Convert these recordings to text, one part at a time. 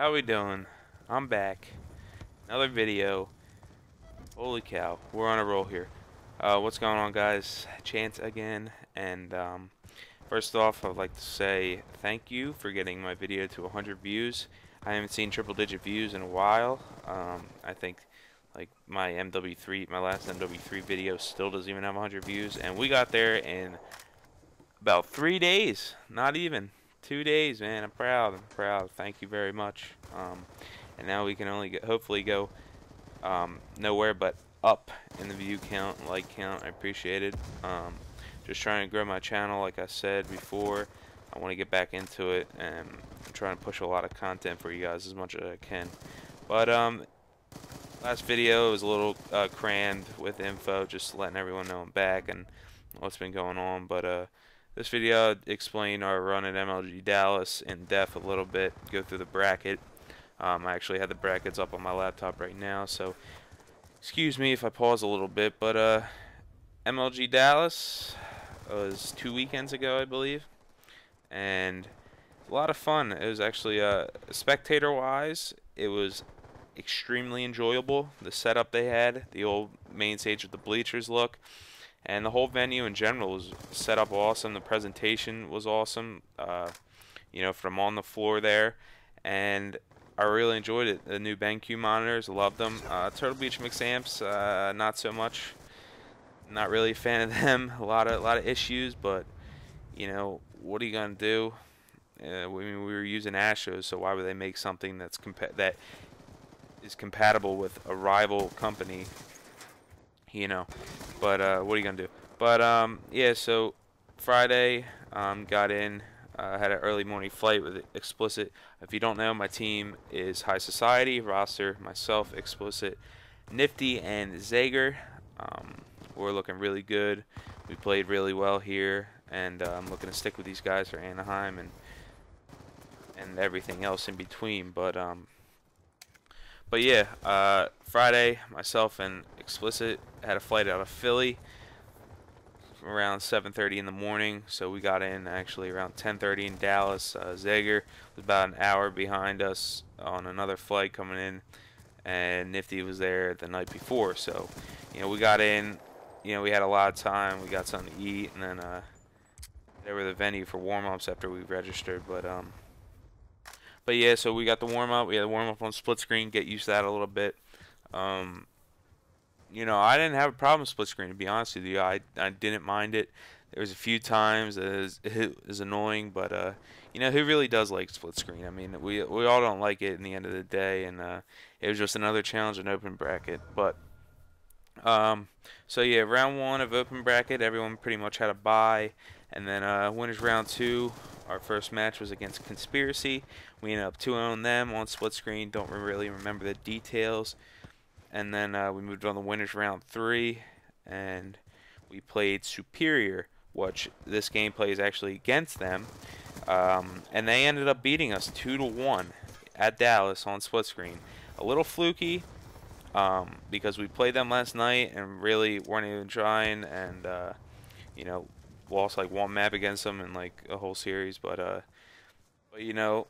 How we doing? I'm back. Another video. Holy cow, we're on a roll here. What's going on, guys? Chance again, and first off, I'd like to say thank you for getting my video to 100 views. I haven't seen triple-digit views in a while. I think like my last MW3 video still doesn't even have 100 views, and we got there in about 3 days. Not even 2 days, man. I'm proud. Thank you very much. And now we can only hopefully go nowhere but up in the view count and like count. I appreciate it. Just trying to grow my channel, like I said before. I want to get back into it, and I'm trying to push a lot of content for you guys as much as I can. But last video was a little crammed with info, just letting everyone know I'm back and what's been going on. But this video I'd explain our run at MLG Dallas in depth a little bit, go through the bracket. I actually had the brackets up on my laptop right now, so excuse me if I pause a little bit. But MLG Dallas was 2 weekends ago, I believe, and a lot of fun. It was actually spectator-wise, it was extremely enjoyable. The setup they had, the old main stage with the bleachers look, and the whole venue in general was set up awesome. The presentation was awesome, you know, from on the floor there, and I really enjoyed it. The new BenQ monitors, loved them. Turtle Beach mix amps, not so much. Not really a fan of them. A lot of issues, but you know, what are you gonna do? We were using Astros, so why would they make something that is compatible with a rival company? You know, but what are you gonna do? But yeah, so Friday, got in. Had an early morning flight with Explicit. If you don't know, my team is High Society, roster, myself, Explicit, Nifty, and Zager. We're looking really good. We played really well here, and I'm looking to stick with these guys for Anaheim and everything else in between. But yeah, Friday, myself and Explicit had a flight out of Philly around 7:30 in the morning, so we got in actually around 10:30 in Dallas. Zager was about an hour behind us on another flight coming in, and Nifty was there the night before. So, you know, we got in, you know, we had a lot of time. We got something to eat, and then they were the venue for warm-ups after we registered. But yeah, so we got the warm-up. We had the warm-up on split screen. Get used to that a little bit. You know, I didn't have a problem with split screen, to be honest with you. I didn't mind it. There was a few times it was annoying, but you know, who really does like split screen? I mean, we all don't like it in the end of the day, and it was just another challenge in open bracket. But so yeah, round one of open bracket, everyone pretty much had a bye, and then winners round two. Our first match was against Conspiracy. We ended up 2-0 them on split screen. Don't really remember the details. And then we moved on to winners round three, and we played Superior, which this gameplay is actually against them. And they ended up beating us 2-1 at Dallas on split screen. A little fluky, because we played them last night and really weren't even trying, and you know, lost like one map against them in like a whole series. But you know,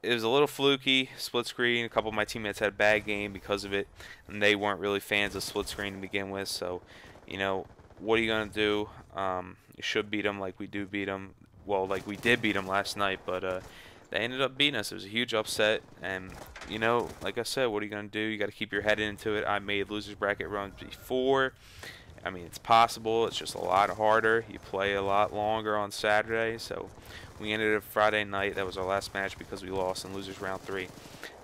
it was a little fluky, split screen. A couple of my teammates had a bad game because of it, and they weren't really fans of split screen to begin with. So, you know, what are you gonna do? You should beat them like we do beat them. Well, like we did beat them last night, but they ended up beating us. It was a huge upset, and you know, like I said, what are you gonna do? You got to keep your head into it. I made losers bracket runs before. I mean, it's possible. It's just a lot harder. You play a lot longer on Saturday, so we ended up Friday night. That was our last match because we lost in losers round three.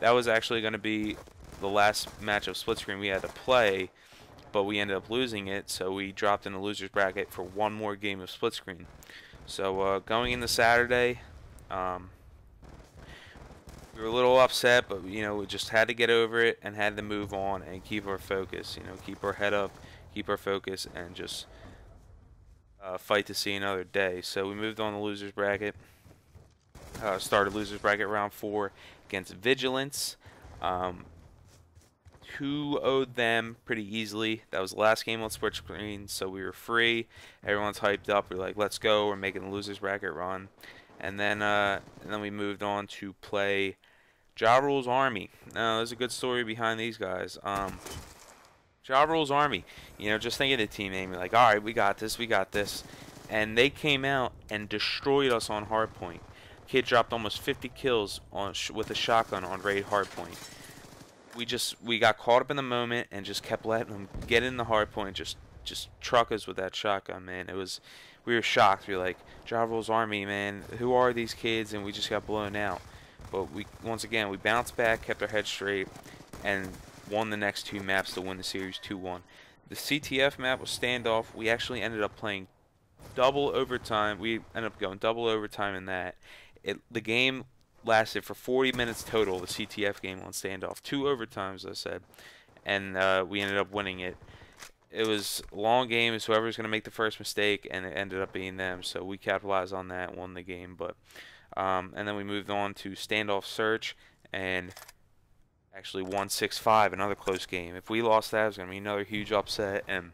That was actually going to be the last match of split screen we had to play, but we ended up losing it, so we dropped in the losers bracket for one more game of split screen. So going into Saturday, we were a little upset, but you know, we just had to get over it and had to move on and keep our focus. You know, keep our head up, keep our focus, and just fight to see another day. So we moved on to losers bracket. Started losers bracket round 4 against Vigilance. 2-0'd them pretty easily. That was the last game on split screen, so we were free. Everyone's hyped up. We're like, let's go. We're making the losers bracket run. And then we moved on to play Ja Rule's Army. Now, there's a good story behind these guys. Ja Rule's Army. You know, just think of the team name. Like, all right, we got this, we got this. And they came out and destroyed us on hardpoint. Kid dropped almost 50 kills on with a shotgun on raid hardpoint. We got caught up in the moment and just kept letting them get in the hardpoint, just truck us with that shotgun, man. We were shocked. We were like, Ja Rule's Army, man. Who are these kids? And we just got blown out. But once again, we bounced back, kept our head straight, and won the next 2 maps to win the series 2-1. The CTF map was standoff. We actually ended up playing double overtime. We ended up going double overtime in that. The game lasted for 40 minutes total, the CTF game on standoff. 2 overtimes, I said. And we ended up winning it. It was a long game. It was whoever's going to make the first mistake, and it ended up being them. So we capitalized on that and won the game. But and then we moved on to standoff search and actually won 6-5, another close game. If we lost that, it was going to be another huge upset, and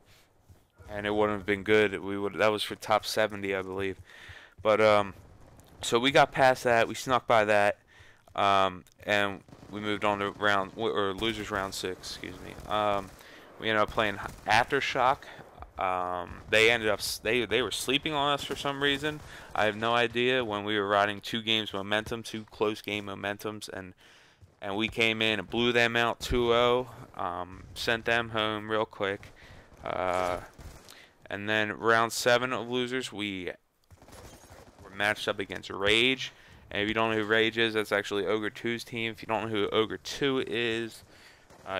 it wouldn't have been good. That was for top 70, I believe. But so we got past that. We snuck by that, and we moved on to losers round 6. Excuse me. We ended up playing Aftershock. They were sleeping on us for some reason. I have no idea. When we were riding 2 games momentum, 2 close game momentums, and we came in and blew them out 2-0. Sent them home real quick. And then round 7 of losers, we were matched up against Rage. And if you don't know who Rage is, that's actually Ogre 2's team. If you don't know who Ogre 2 is,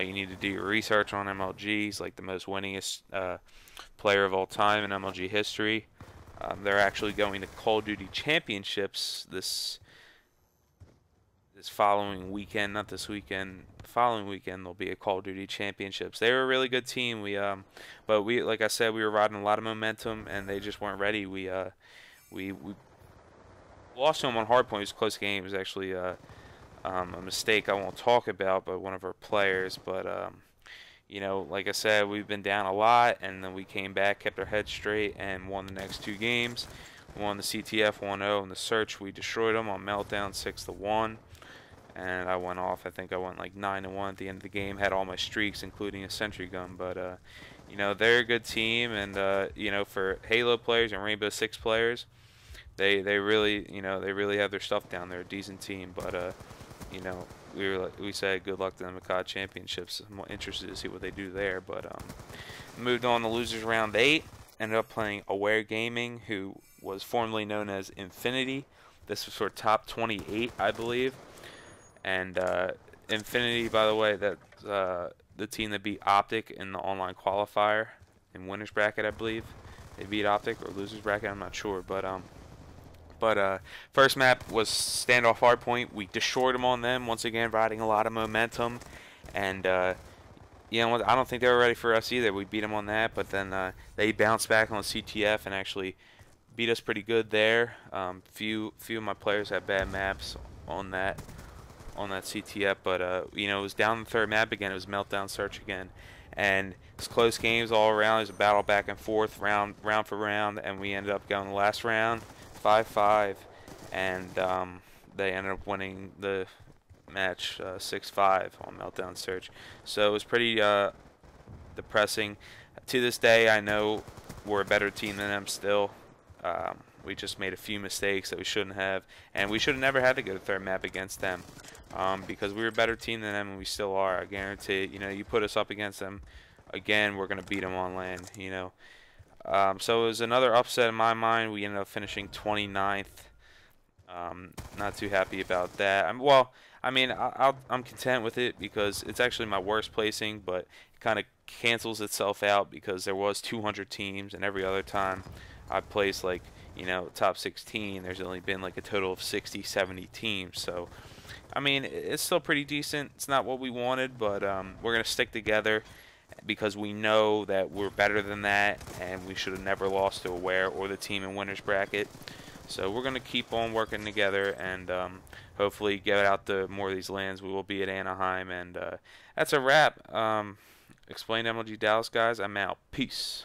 you need to do your research on MLG. He's like the most winningest player of all time in MLG history. They're actually going to Call of Duty Championships this following weekend. Not this weekend. The following weekend there'll be a Call of Duty Championships. They were a really good team. But like I said, we were riding a lot of momentum, and they just weren't ready. We lost to them on hardpoint. It was a close game. It was actually a mistake I won't talk about, but one of our players. But you know, like I said, we've been down a lot, and then we came back, kept our heads straight, and won the next 2 games. We won the CTF 1-0, and the search we destroyed them on Meltdown 6-1. And I went off. I think I went like 9-1 at the end of the game. Had all my streaks, including a sentry gun. But you know, they're a good team, and you know, for Halo players and Rainbow Six players, they really, you know, they really have their stuff down. They're a decent team. But you know, we said good luck to them at COD Championships. I'm more interested to see what they do there. But moved on to losers round 8. Ended up playing Aware Gaming, who was formerly known as Infinity. This was for top 28, I believe. And Infinity, by the way, that's the team that beat Optic in the online qualifier in winners bracket, I believe. They beat Optic or losers bracket, I'm not sure. But first map was standoff hardpoint. We destroyed them on them, once again riding a lot of momentum. And you know, I don't think they were ready for us either. We beat them on that, but then they bounced back on CTF and actually beat us pretty good there. Few of my players had bad maps on that CTF, but you know, it was down the 3rd map again. It was Meltdown search again, and it's close games all around. It was a battle back and forth, round for round, and we ended up going the last round 5-5, and they ended up winning the match 6-5 on Meltdown search. So it was pretty depressing. To this day, I know we're a better team than them still. We just made a few mistakes that we shouldn't have, and we should have never had to go to 3rd map against them, because we were a better team than them, and we still are. I guarantee. You know, you put us up against them again, we're gonna beat them on land. You know, so it was another upset in my mind. We ended up finishing 29th. Not too happy about that. I'm content with it because it's actually my worst placing, but it kind of cancels itself out because there was 200 teams, and every other time I placed like, you know, top 16, there's only been like a total of 60, 70 teams. So, I mean, it's still pretty decent. It's not what we wanted, but we're going to stick together because we know that we're better than that, and we should have never lost to Aware or the team in winners bracket. So we're going to keep on working together and hopefully get out to more of these lands. We will be at Anaheim, and that's a wrap. Explain MLG Dallas, guys. I'm out. Peace.